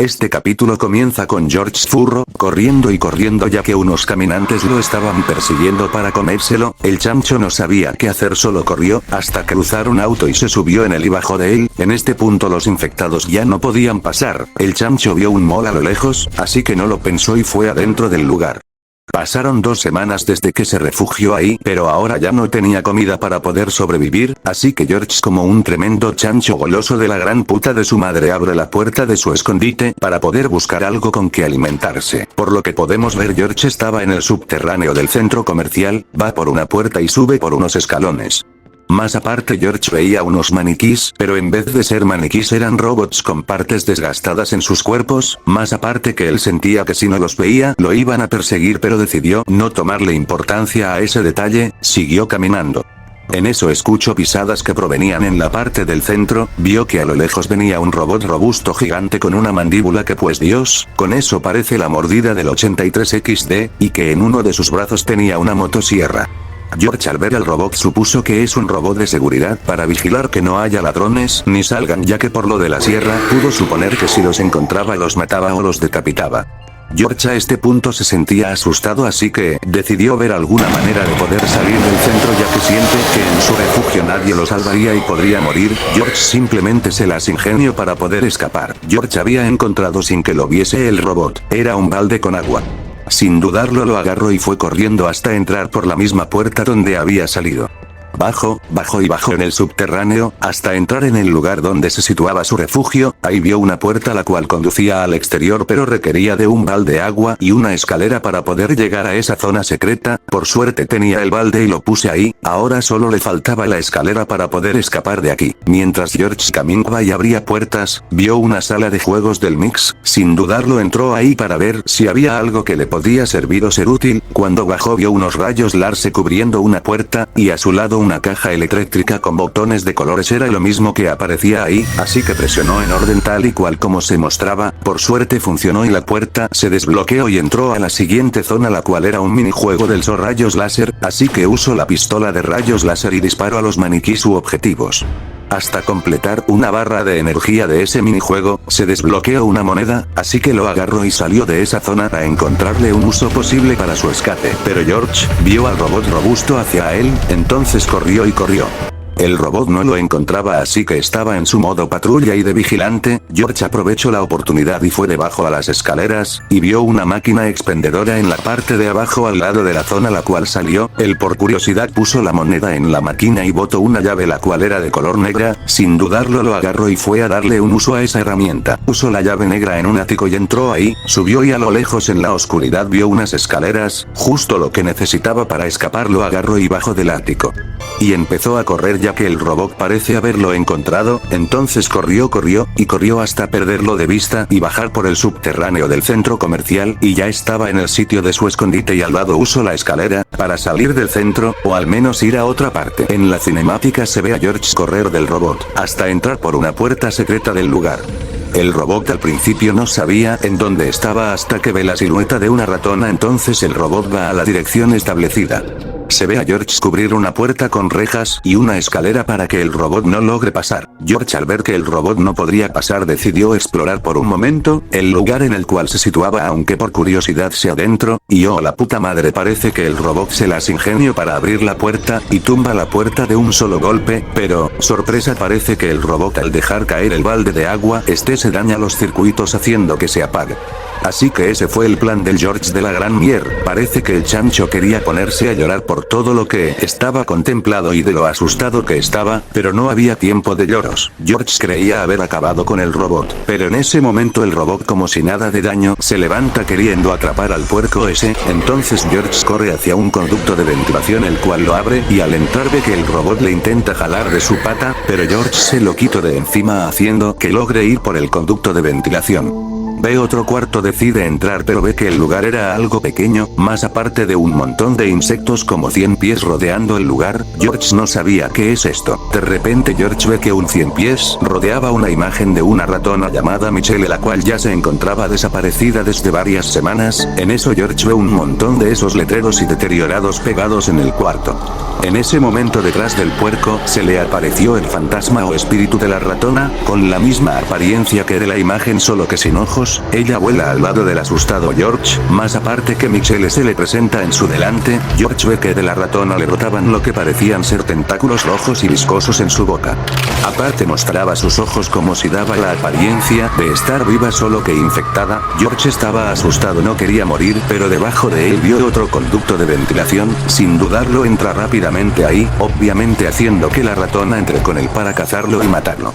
Este capítulo comienza con George Furro, corriendo y corriendo ya que unos caminantes lo estaban persiguiendo para comérselo. El chancho no sabía qué hacer, solo corrió, hasta cruzar un auto y se subió en él y bajó de él. En este punto los infectados ya no podían pasar. El chancho vio un mall a lo lejos, así que no lo pensó y fue adentro del lugar. Pasaron 2 semanas desde que se refugió ahí, pero ahora ya no tenía comida para poder sobrevivir, así que George, como un tremendo chancho goloso de la gran puta de su madre, abre la puerta de su escondite para poder buscar algo con que alimentarse. Por lo que podemos ver, George estaba en el subterráneo del centro comercial, va por una puerta y sube por unos escalones. Más aparte, George veía unos maniquís, pero en vez de ser maniquís eran robots con partes desgastadas en sus cuerpos. Más aparte que él sentía que si no los veía, lo iban a perseguir, pero decidió no tomarle importancia a ese detalle, siguió caminando. En eso escuchó pisadas que provenían en la parte del centro, vio que a lo lejos venía un robot robusto gigante con una mandíbula que pues Dios, con eso parece la mordida del 83XD, y que en uno de sus brazos tenía una motosierra. George al ver al robot supuso que es un robot de seguridad para vigilar que no haya ladrones ni salgan, ya que por lo de la sierra pudo suponer que si los encontraba los mataba o los decapitaba. George a este punto se sentía asustado, así que decidió ver alguna manera de poder salir del centro, ya que siente que en su refugio nadie lo salvaría y podría morir. George simplemente se las ingenió para poder escapar. George había encontrado sin que lo viese el robot, era un balde con agua. Sin dudarlo lo agarró y fue corriendo hasta entrar por la misma puerta donde había salido. Bajó en el subterráneo, hasta entrar en el lugar donde se situaba su refugio. Ahí vio una puerta la cual conducía al exterior, pero requería de un balde de agua y una escalera para poder llegar a esa zona secreta. Por suerte tenía el balde y lo puse ahí, ahora solo le faltaba la escalera para poder escapar de aquí. Mientras George caminaba y abría puertas, vio una sala de juegos del Mix, sin dudarlo entró ahí para ver si había algo que le podía servir o ser útil. Cuando bajó vio unos rayos láser cubriendo una puerta, y a su lado una caja eléctrica con botones de colores. Era lo mismo que aparecía ahí, así que presionó en orden tal y cual como se mostraba. Por suerte funcionó y la puerta se desbloqueó y entró a la siguiente zona, la cual era un minijuego del rayos láser, así que usó la pistola de rayos láser y disparó a los maniquís u objetivos. Hasta completar una barra de energía de ese minijuego, se desbloqueó una moneda, así que lo agarró y salió de esa zona a encontrarle un uso posible para su escape. Pero George vio al robot robusto hacia él, entonces corrió y corrió. El robot no lo encontraba, así que estaba en su modo patrulla y de vigilante. George aprovechó la oportunidad y fue debajo a las escaleras, y vio una máquina expendedora en la parte de abajo al lado de la zona la cual salió. Él por curiosidad puso la moneda en la máquina y botó una llave la cual era de color negra. Sin dudarlo lo agarró y fue a darle un uso a esa herramienta. Usó la llave negra en un ático y entró ahí, subió y a lo lejos en la oscuridad vio unas escaleras, justo lo que necesitaba para escapar. Lo agarró y bajó del ático. Y empezó a correr ya que el robot parece haberlo encontrado. Entonces corrió hasta perderlo de vista y bajar por el subterráneo del centro comercial, y ya estaba en el sitio de su escondite y al lado usó la escalera para salir del centro, o al menos ir a otra parte. En la cinemática se ve a George correr del robot hasta entrar por una puerta secreta del lugar. El robot al principio no sabía en dónde estaba hasta que ve la silueta de una ratona, entonces el robot va a la dirección establecida. Se ve a George cubrir una puerta con rejas y una escalera para que el robot no logre pasar. George al ver que el robot no podría pasar decidió explorar por un momento el lugar en el cual se situaba, aunque por curiosidad se adentró, y oh la puta madre, parece que el robot se las ingenió para abrir la puerta y tumba la puerta de un solo golpe, pero, sorpresa, parece que el robot al dejar caer el balde de agua se daña los circuitos haciendo que se apague. Así que ese fue el plan del George de la gran mier. Parece que el chancho quería ponerse a llorar por todo lo que estaba contemplado y de lo asustado que estaba, pero no había tiempo de lloros. George creía haber acabado con el robot, pero en ese momento el robot, como si nada de daño, se levanta queriendo atrapar al puerco ese. Entonces George corre hacia un conducto de ventilación, el cual lo abre, y al entrar ve que el robot le intenta jalar de su pata, pero George se lo quitó de encima haciendo que logre ir por el conducto de ventilación. Ve otro cuarto, decide entrar, pero ve que el lugar era algo pequeño, más aparte de un montón de insectos como 100 pies rodeando el lugar. George no sabía qué es esto. De repente George ve que un 100 pies rodeaba una imagen de una ratona llamada Michelle, la cual ya se encontraba desaparecida desde varias semanas. En eso George ve un montón de esos letreros y deteriorados pegados en el cuarto. En ese momento detrás del puerco se le apareció el fantasma o espíritu de la ratona, con la misma apariencia que de la imagen, solo que sin ojos. lejos, ella vuela al lado del asustado George, más aparte que Michelle se le presenta en su delante, George ve que de la ratona le brotaban lo que parecían ser tentáculos rojos y viscosos en su boca. Aparte mostraba sus ojos como si daba la apariencia de estar viva solo que infectada. George estaba asustado, no quería morir, pero debajo de él vio otro conducto de ventilación, sin dudarlo entra rápidamente ahí, obviamente haciendo que la ratona entre con él para cazarlo y matarlo.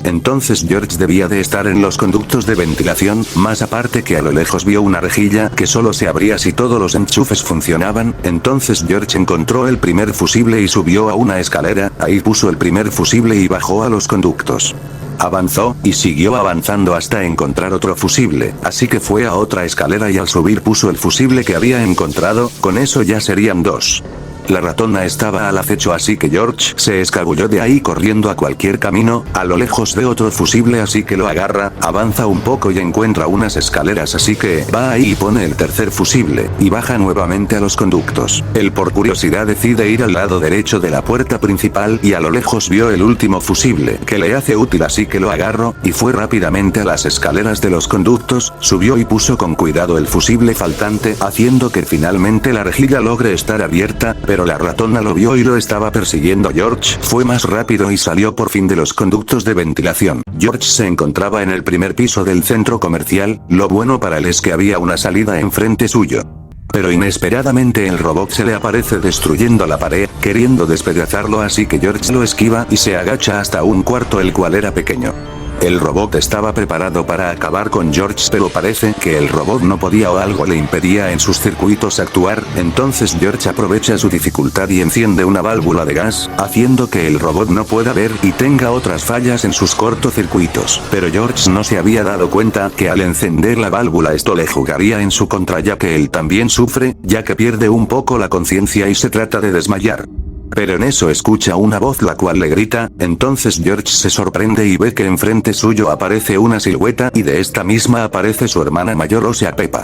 Entonces George debía de estar en los conductos de ventilación, más aparte que a lo lejos vio una rejilla que solo se abría si todos los enchufes funcionaban. Entonces George encontró el primer fusible y subió a una escalera, ahí puso el primer fusible y bajó a los conductos. Avanzó, y siguió avanzando hasta encontrar otro fusible, así que fue a otra escalera y al subir puso el fusible que había encontrado, con eso ya serían 2. La ratona estaba al acecho, así que George se escabulló de ahí corriendo a cualquier camino. A lo lejos ve otro fusible, así que lo agarra, avanza un poco y encuentra unas escaleras, así que va ahí y pone el tercer fusible, y baja nuevamente a los conductos. Él por curiosidad decide ir al lado derecho de la puerta principal y a lo lejos vio el último fusible que le hace útil, así que lo agarró, y fue rápidamente a las escaleras de los conductos, subió y puso con cuidado el fusible faltante, haciendo que finalmente la rejilla logre estar abierta. Pero la ratona lo vio y lo estaba persiguiendo. George fue más rápido y salió por fin de los conductos de ventilación. George se encontraba en el primer piso del centro comercial, lo bueno para él es que había una salida enfrente suyo. Pero inesperadamente el robot se le aparece destruyendo la pared, queriendo despedazarlo, así que George lo esquiva y se agacha hasta un cuarto, el cual era pequeño. El robot estaba preparado para acabar con George, pero parece que el robot no podía o algo le impedía en sus circuitos actuar. Entonces George aprovecha su dificultad y enciende una válvula de gas, haciendo que el robot no pueda ver y tenga otras fallas en sus cortocircuitos. Pero George no se había dado cuenta que al encender la válvula esto le jugaría en su contra, ya que él también sufre, ya que pierde un poco la conciencia y se trata de desmayar. Pero en eso escucha una voz la cual le grita, entonces George se sorprende y ve que enfrente suyo aparece una silueta y de esta misma aparece su hermana mayor, o sea Peppa.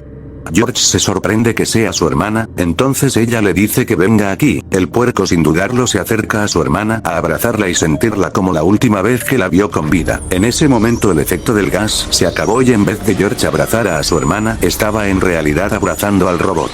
George se sorprende que sea su hermana, entonces ella le dice que venga aquí. El puerco sin dudarlo se acerca a su hermana a abrazarla y sentirla como la última vez que la vio con vida. En ese momento el efecto del gas se acabó y en vez de George abrazar a su hermana, estaba en realidad abrazando al robot.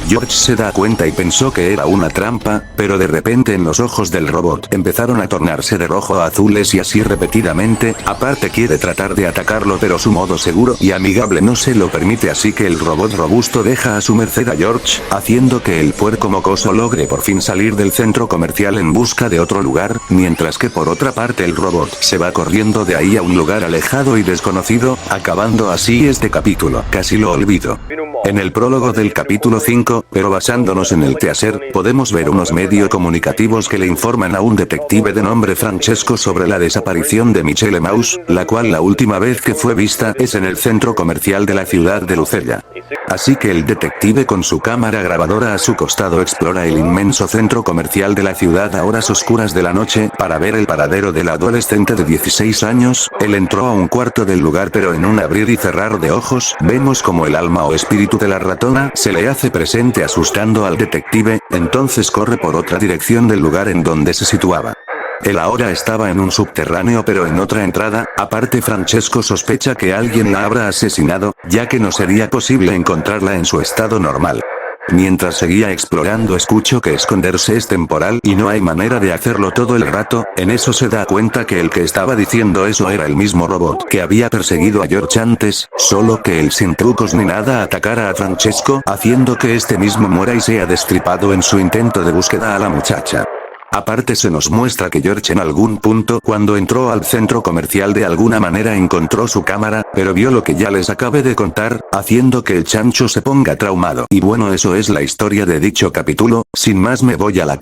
George se da cuenta y pensó que era una trampa, pero de repente en los ojos del robot empezaron a tornarse de rojo a azules y así repetidamente. Aparte quiere tratar de atacarlo, pero su modo seguro y amigable no se lo permite, así que el robot robusto deja a su merced a George, haciendo que el puerco mocoso logre por fin salir del centro comercial en busca de otro lugar, mientras que por otra parte el robot se va corriendo de ahí a un lugar alejado y desconocido, acabando así este capítulo. Casi lo olvido. En el prólogo del capítulo 5, pero basándonos en el teaser, podemos ver unos medios comunicativos que le informan a un detective de nombre Francesco sobre la desaparición de Michelle Mouse, la cual la última vez que fue vista es en el centro comercial de la ciudad de Lucella. Así que el detective con su cámara grabadora a su costado explora el inmenso centro comercial de la ciudad a horas oscuras de la noche, para ver el paradero del adolescente de 16 años. Él entró a un cuarto del lugar, pero en un abrir y cerrar de ojos, vemos como el alma o espíritu de la ratona se le hace presente asustando al detective, entonces corre por otra dirección del lugar en donde se situaba. Él ahora estaba en un subterráneo, pero en otra entrada. Aparte Francesco sospecha que alguien la habrá asesinado, ya que no sería posible encontrarla en su estado normal. Mientras seguía explorando escucho que esconderse es temporal y no hay manera de hacerlo todo el rato. En eso se da cuenta que el que estaba diciendo eso era el mismo robot que había perseguido a George antes, solo que él sin trucos ni nada atacara a Francesco, haciendo que este mismo muera y sea destripado en su intento de búsqueda a la muchacha. Aparte se nos muestra que George en algún punto cuando entró al centro comercial de alguna manera encontró su cámara, pero vio lo que ya les acabé de contar, haciendo que el chancho se ponga traumado. Y bueno, eso es la historia de dicho capítulo. Sin más me voy a la